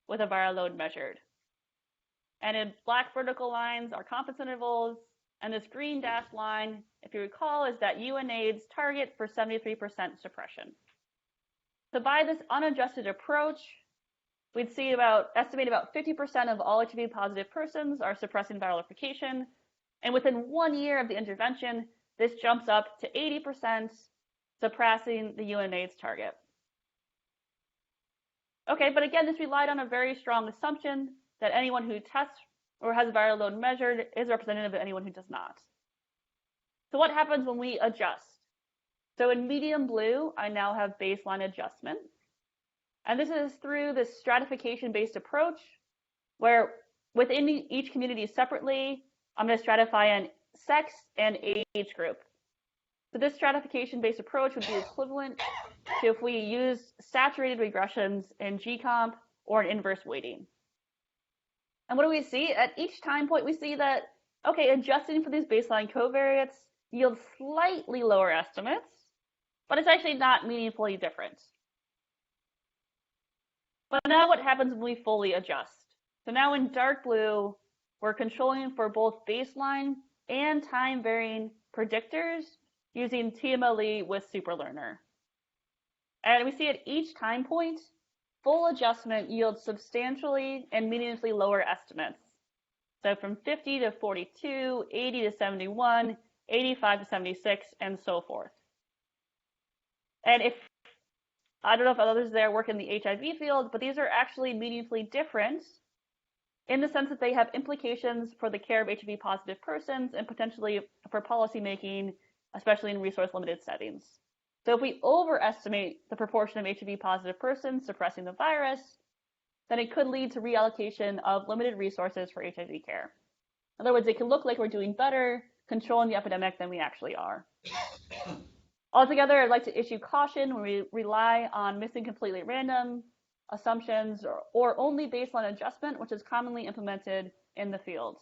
with a viral load measured. And in black vertical lines are confidence intervals, and this green dashed line, if you recall, is that UNAIDS target for 73% suppression. So by this unadjusted approach, we'd see estimate about 50% of all HIV positive persons are suppressing viral replication, and within 1 year of the intervention, this jumps up to 80%, surpassing the UNAIDS target. Okay, but again, this relied on a very strong assumption that anyone who tests or has viral load measured is representative of anyone who does not. So what happens when we adjust? So in medium blue, I now have baseline adjustment. And this is through this stratification-based approach, where within each community separately, I'm going to stratify an sex and age group. So this stratification-based approach would be equivalent to if we use saturated regressions in GComp or an inverse weighting. And what do we see? At each time point, we see that, okay, adjusting for these baseline covariates yields slightly lower estimates, but it's actually not meaningfully different. But now what happens when we fully adjust? So now in dark blue, we're controlling for both baseline and time-varying predictors using TMLE with superlearner. And we see at each time point, full adjustment yields substantially and meaningfully lower estimates. So from 50 to 42, 80 to 71, 85 to 76, and so forth. And if, I don't know if others there work in the HIV field, but these are actually meaningfully different in the sense that they have implications for the care of HIV positive persons and potentially for policymaking, especially in resource-limited settings. So if we overestimate the proportion of HIV positive persons suppressing the virus, then it could lead to reallocation of limited resources for HIV care. In other words, it can look like we're doing better controlling the epidemic than we actually are. Altogether, I'd like to issue caution when we rely on missing completely random assumptions or only baseline adjustment, which is commonly implemented in the field.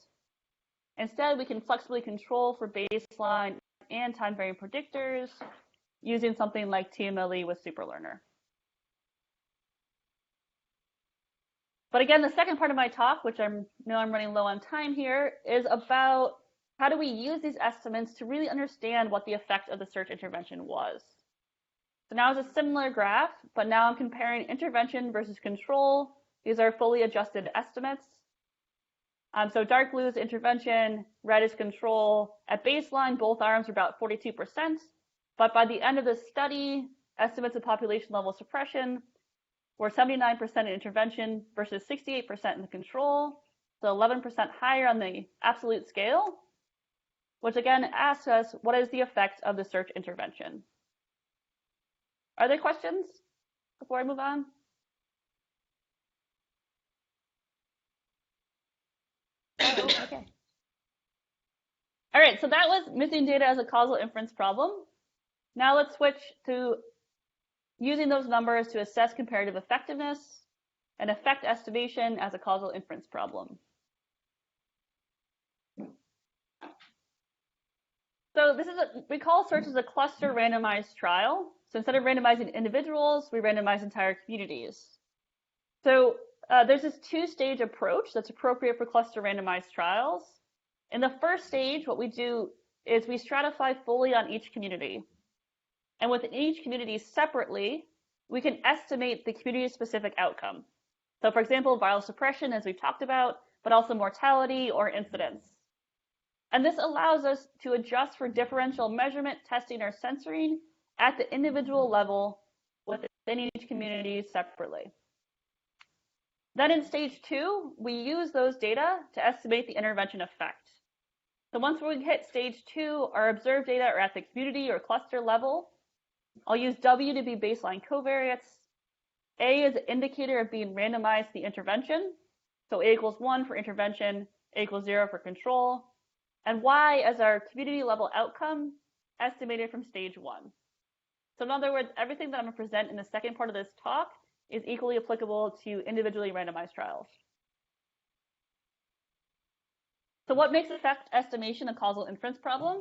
Instead, we can flexibly control for baseline and time-varying predictors using something like TMLE with superlearner. But again, the second part of my talk, which I know I'm running low on time here, is about how do we use these estimates to really understand what the effect of the search intervention was. So now it's a similar graph, but now I'm comparing intervention versus control. These are fully adjusted estimates. So dark blue is intervention, red is control. At baseline, both arms are about 42%, but by the end of the study, estimates of population level suppression were 79% in intervention versus 68% in the control, so 11% higher on the absolute scale, which again asks us, what is the effect of the search intervention? Are there questions before I move on? Oh, okay. All right, so that was missing data as a causal inference problem. Now let's switch to using those numbers to assess comparative effectiveness and effect estimation as a causal inference problem. So this is we call search as a cluster randomized trial. So instead of randomizing individuals, we randomize entire communities. So there's this two-stage approach that's appropriate for cluster randomized trials. In the first stage, what we do is we stratify fully on each community. And within each community separately, we can estimate the community-specific outcome. So for example, viral suppression, as we've talked about, but also mortality or incidence. And this allows us to adjust for differential measurement, testing, or censoring at the individual level within each community separately. Then in stage 2, we use those data to estimate the intervention effect. So once we hit stage 2, our observed data are at the community or cluster level. I'll use W to be baseline covariates. A is an indicator of being randomized to the intervention. So A equals 1 for intervention, A equals 0 for control. And Y as our community level outcome estimated from stage 1. So in other words, everything that I'm going to present in the second part of this talk is equally applicable to individually randomized trials. So what makes effect estimation a causal inference problem?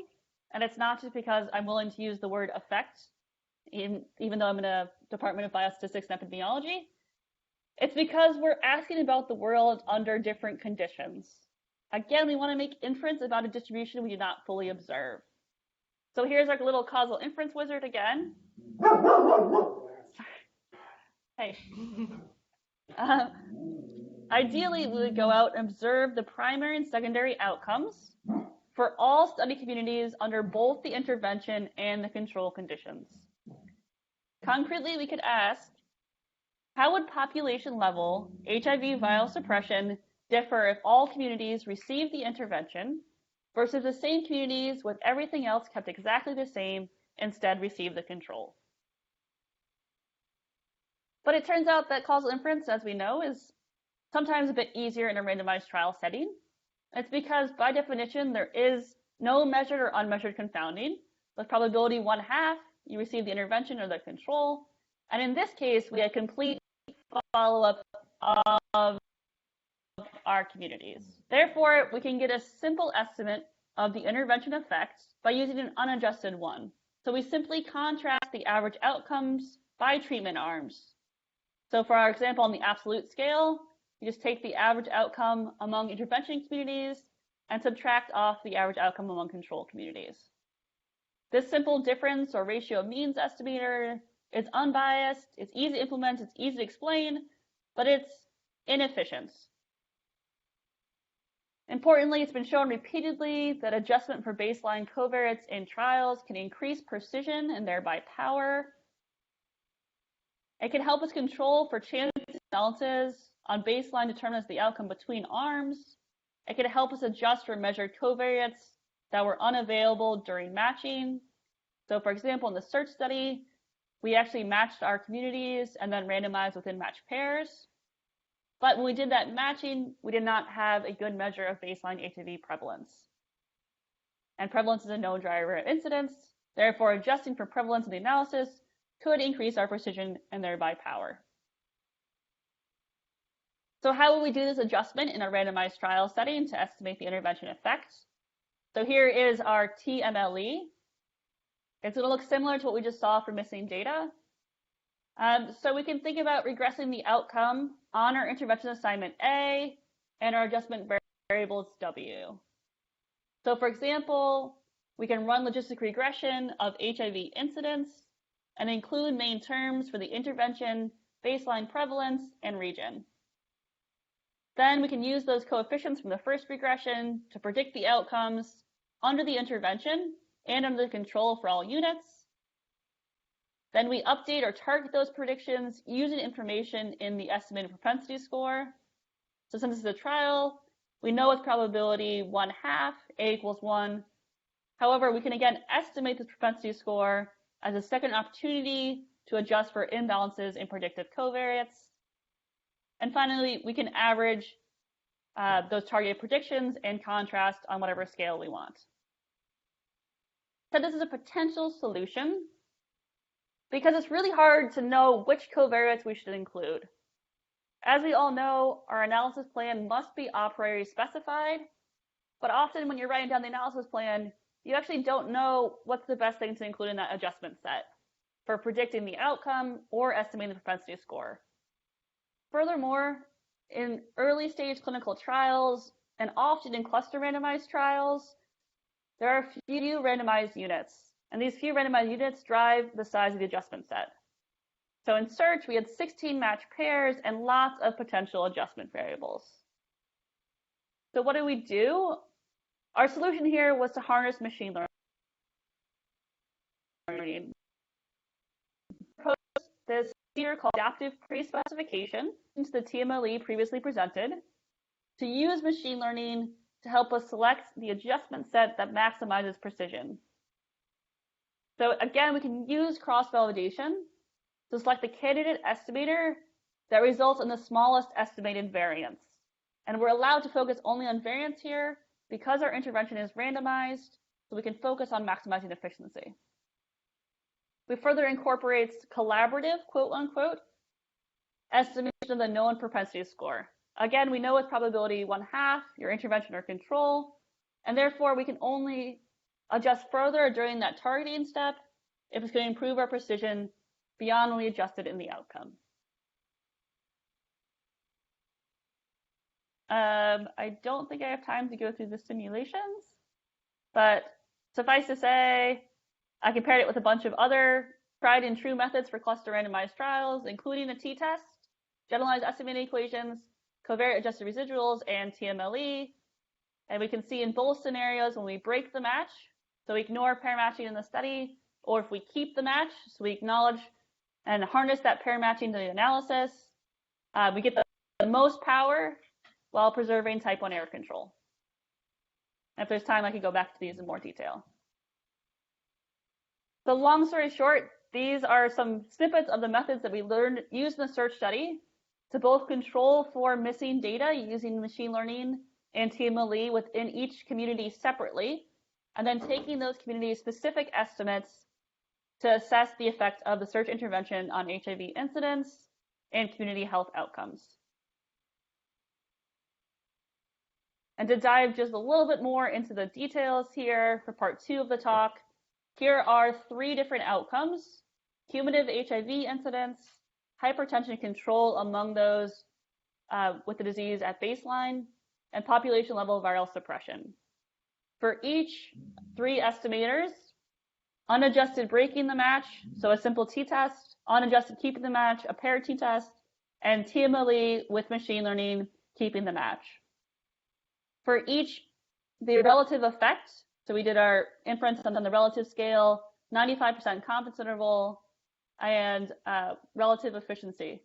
And it's not just because I'm willing to use the word effect, even though I'm in a Department of Biostatistics and Epidemiology. It's because we're asking about the world under different conditions. Again, we want to make inference about a distribution we do not fully observe. So here's our little causal inference wizard again. Hey. Ideally, we would go out and observe the primary and secondary outcomes for all study communities under both the intervention and the control conditions. Concretely, we could ask, how would population level HIV viral suppression differ if all communities received the intervention versus the same communities with everything else kept exactly the same, instead received the control? But it turns out that causal inference, as we know, is sometimes a bit easier in a randomized trial setting. It's because, by definition, there is no measured or unmeasured confounding. With probability 1/2, you receive the intervention or the control. And in this case, we had complete follow-up of our communities. Therefore, we can get a simple estimate of the intervention effect by using an unadjusted one. So we simply contrast the average outcomes by treatment arms. So for our example, on the absolute scale, you just take the average outcome among intervention communities and subtract off the average outcome among control communities. This simple difference or ratio means estimator is unbiased, it's easy to implement, it's easy to explain, but it's inefficient. Importantly, it's been shown repeatedly that adjustment for baseline covariates in trials can increase precision and thereby power. It can help us control for chance analysis on baseline determines the outcome between arms. It can help us adjust for measured covariates that were unavailable during matching. So for example, in the search study, we actually matched our communities and then randomized within matched pairs. But when we did that matching, we did not have a good measure of baseline HIV prevalence. And prevalence is a known driver of incidence. Therefore, adjusting for prevalence in the analysis could increase our precision and thereby power. So how will we do this adjustment in a randomized trial setting to estimate the intervention effect? So here is our TMLE. It's going to look similar to what we just saw for missing data. So we can think about regressing the outcome on our intervention assignment A and our adjustment variables W. So for example, we can run logistic regression of HIV incidence and include main terms for the intervention, baseline prevalence, and region. Then we can use those coefficients from the first regression to predict the outcomes under the intervention and under the control for all units. Then we update or target those predictions using information in the estimated propensity score. So since it's a trial, we know with probability 1/2, A equals 1. However, we can again estimate this propensity score as a second opportunity to adjust for imbalances in predictive covariates. And finally, we can average those targeted predictions and contrast on whatever scale we want. So this is a potential solution because it's really hard to know which covariates we should include. As we all know, our analysis plan must be a priori specified, but often when you're writing down the analysis plan, you actually don't know what's the best thing to include in that adjustment set for predicting the outcome or estimating the propensity score. Furthermore, in early stage clinical trials and often in cluster randomized trials, there are few randomized units, and these few randomized units drive the size of the adjustment set. So in search, we had 16 matched pairs and lots of potential adjustment variables. So what do we do? Our solution here was to harness machine learning. This feature called adaptive pre-specification into the TMLE previously presented to use machine learning to help us select the adjustment set that maximizes precision. So again, we can use cross-validation to select the candidate estimator that results in the smallest estimated variance. And we're allowed to focus only on variance here because our intervention is randomized, so we can focus on maximizing efficiency. We further incorporates collaborative, quote unquote, estimation of the known propensity score. Again, we know with probability 1/2, your intervention or control, and therefore we can only adjust further during that targeting step if it's going to improve our precision beyond when we adjusted in the outcome. I don't think I have time to go through the simulations, but suffice to say, I compared it with a bunch of other tried and true methods for cluster randomized trials, including a t-test, generalized estimating equations, covariate adjusted residuals, and TMLE. And we can see in both scenarios when we break the match, so we ignore pair matching in the study, or if we keep the match, so we acknowledge and harness that pair matching to the analysis, we get the most power while preserving type 1 error control. And if there's time, I could go back to these in more detail. So long story short, these are some snippets of the methods that we used in the search study to both control for missing data using machine learning and TMLE within each community separately, and then taking those community-specific estimates to assess the effect of the search intervention on HIV incidence and community health outcomes. And to dive just a little bit more into the details here for part 2 of the talk, here are 3 different outcomes: cumulative HIV incidence, hypertension control among those with the disease at baseline, and population level viral suppression. For each 3 estimators, unadjusted breaking the match, so a simple t-test, unadjusted keeping the match, a paired t-test, and TMLE with machine learning keeping the match. For each, the relative effect, so we did our inference on the relative scale, 95% confidence interval, and relative efficiency.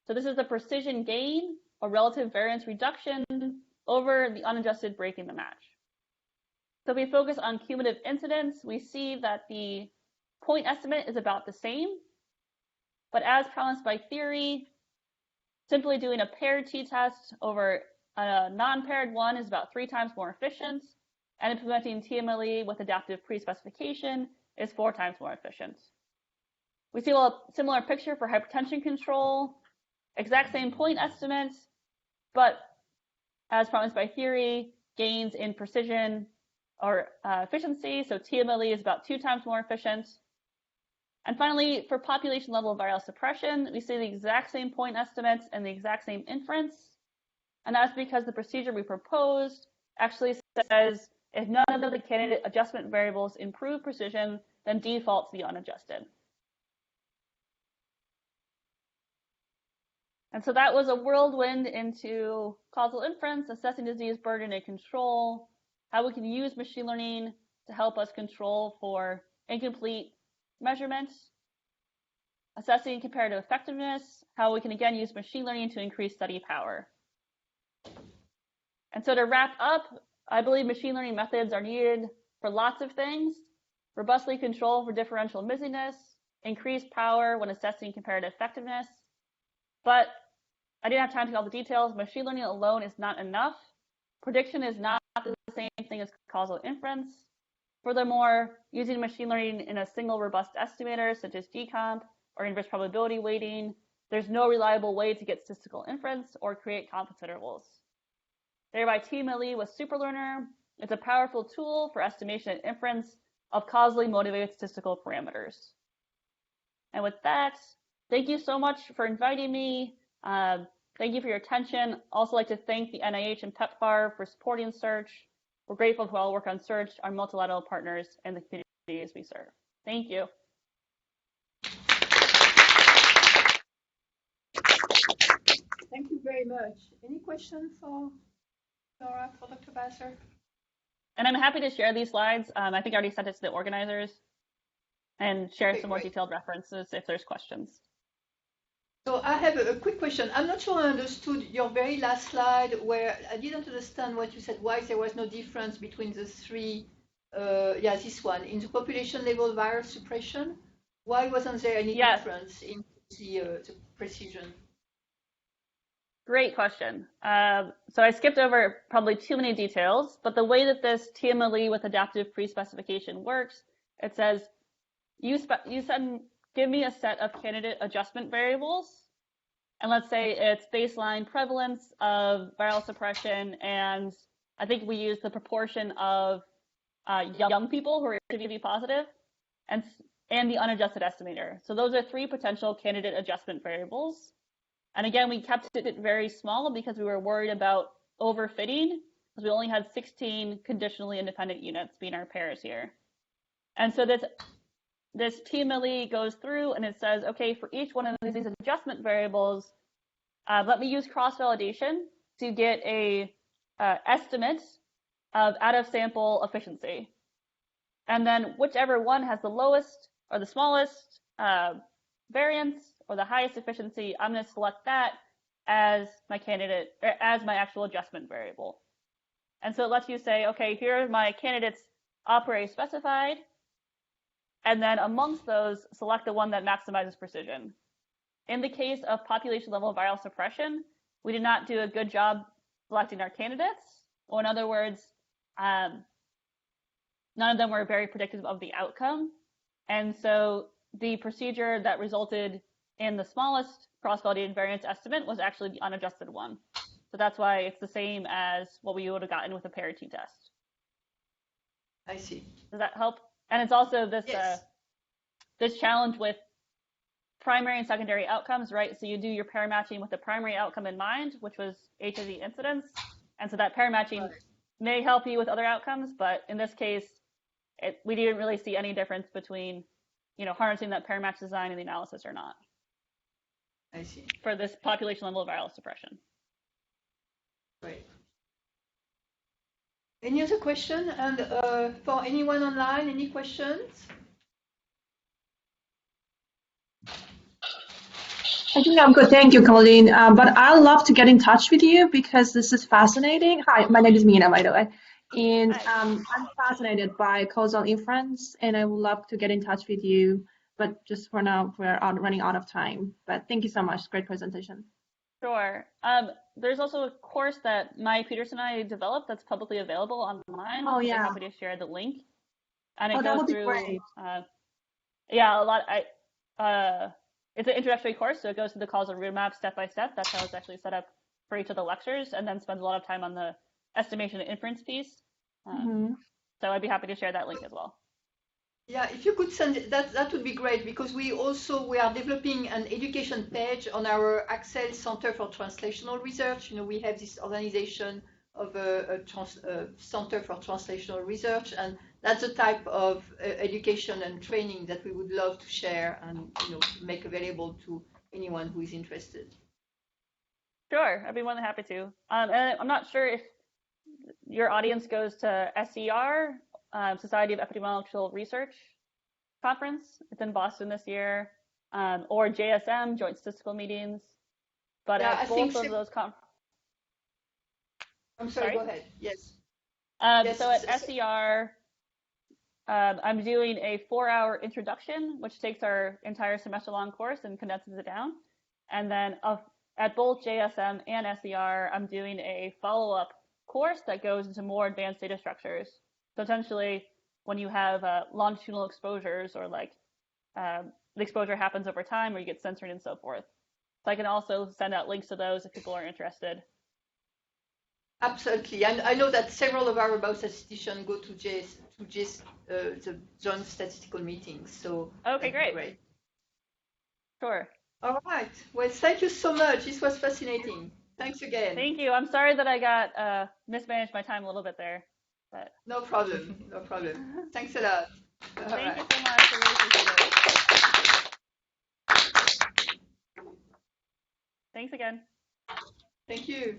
So this is the precision gain or relative variance reduction over the unadjusted breaking the match. So if we focus on cumulative incidence, we see that the point estimate is about the same, but as promised by theory, simply doing a paired t-test over a non-paired one is about 3 times more efficient, and implementing TMLE with adaptive pre-specification is 4 times more efficient. We see a similar picture for hypertension control, exact same point estimates, but as promised by theory, gains in precision or efficiency, so TMLE is about 2 times more efficient. And finally, for population level viral suppression, we see the exact same point estimates and the exact same inference. And that's because the procedure we proposed actually says if none of the candidate adjustment variables improve precision, then default to the unadjusted. And so that was a whirlwind into causal inference, assessing disease burden and control, how we can use machine learning to help us control for incomplete measurements, assessing comparative effectiveness, how we can again use machine learning to increase study power. And so to wrap up, I believe machine learning methods are needed for lots of things: robustly control for differential missiness, increase power when assessing comparative effectiveness. But I didn't have time to get all the details. Machine learning alone is not enough. Prediction is not the same thing as causal inference. Furthermore, using machine learning in a single robust estimator, such as GComp or inverse probability weighting, there's no reliable way to get statistical inference or create confidence intervals. Thereby, TMLE with superlearner is a powerful tool for estimation and inference of causally motivated statistical parameters. And with that, thank you so much for inviting me. Thank you for your attention. Also like to thank the NIH and PEPFAR for supporting search. We're grateful for all work on search, our multilateral partners, and the communities we serve. Thank you. Thank you very much. Any questions for Laura, for Dr. Balzer? And I'm happy to share these slides. I think I already sent it to the organizers and share some more detailed references if there's questions. So I have a quick question. I'm not sure I understood your very last slide where I didn't understand what you said, why there was no difference between the three, this one, in the population level viral suppression. Why wasn't there any difference in the precision? Great question. So I skipped over probably too many details, but the way that this TMLE with adaptive pre-specification works, it says, you said, give me a set of candidate adjustment variables, and let's say it's baseline prevalence of viral suppression, and I think we use the proportion of young people who are HIV positive, and the unadjusted estimator. So those are 3 potential candidate adjustment variables. And again, we kept it very small because we were worried about overfitting, because we only had 16 conditionally independent units being our pairs here. And so this TMLE goes through and it says, okay, for each one of these adjustment variables, let me use cross-validation to get a estimate of out-of-sample efficiency. And then whichever one has the lowest or the smallest variance or the highest efficiency, I'm going to select that as my candidate, as my actual adjustment variable. And so it lets you say, okay, here are my candidates a priori specified, and then amongst those, select the one that maximizes precision. In the case of population level viral suppression, we did not do a good job selecting our candidates, or in other words, none of them were very predictive of the outcome. And so the procedure that resulted in the smallest cross-validated variance estimate was actually the unadjusted one. So that's why it's the same as what we would have gotten with a paired t-test. I see. Does that help? And it's also this this challenge with primary and secondary outcomes, right? So you do your pair matching with the primary outcome in mind, which was HIV incidence. And so that pair matching may help you with other outcomes, but in this case, we didn't really see any difference between, harnessing that pair match design in the analysis or not. I see. For this population level of viral suppression. Great. Any other question? And for anyone online, any questions? I think I'm good. Thank you, Colleen. But I'd love to get in touch with you because this is fascinating. Hi, my name is Mina, by the way. And I'm fascinated by causal inference, and I would love to get in touch with you. But just for now, we're running out of time. But thank you so much. Great presentation. Sure. There's also a course that Maya Peterson and I developed that's publicly available online. Oh, yeah. I'm happy to share the link. And it that goes would be through, great. It's an introductory course, so it goes through the causal roadmap step by step. That's how it's actually set up for each of the lectures, and then spends a lot of time on the estimation and inference piece. So I'd be happy to share that link as well. Yeah, if you could send it, that would be great, because we are developing an education page on our ACCEL Center for Translational Research. We have this organization of a Center for Translational Research, and that's the type of education and training that we would love to share and make available to anyone who is interested. Sure, I'd be more than happy to. And I'm not sure if your audience goes to SER, Society of Epidemiological Research conference. It's in Boston this year, or JSM, Joint Statistical Meetings. But at both of those I'm sorry, go ahead. Yes. So at SER, I'm doing a 4-hour introduction, which takes our entire semester-long course and condenses it down. And then at both JSM and SER, I'm doing a follow-up course that goes into more advanced data structures. So essentially, when you have longitudinal exposures, or the exposure happens over time, or you get censored and so forth. So I can also send out links to those if people are interested. Absolutely, and I know that several of our biostatisticians go to the joint statistical meetings. So okay, great. Sure. All right. Well, thank you so much. This was fascinating. Thanks again. Thank you. I'm sorry that I got mismanaged my time a little bit there. But... No problem. No problem. Thanks a lot. Thank you so much. I really appreciate it. Thanks again. Thank you.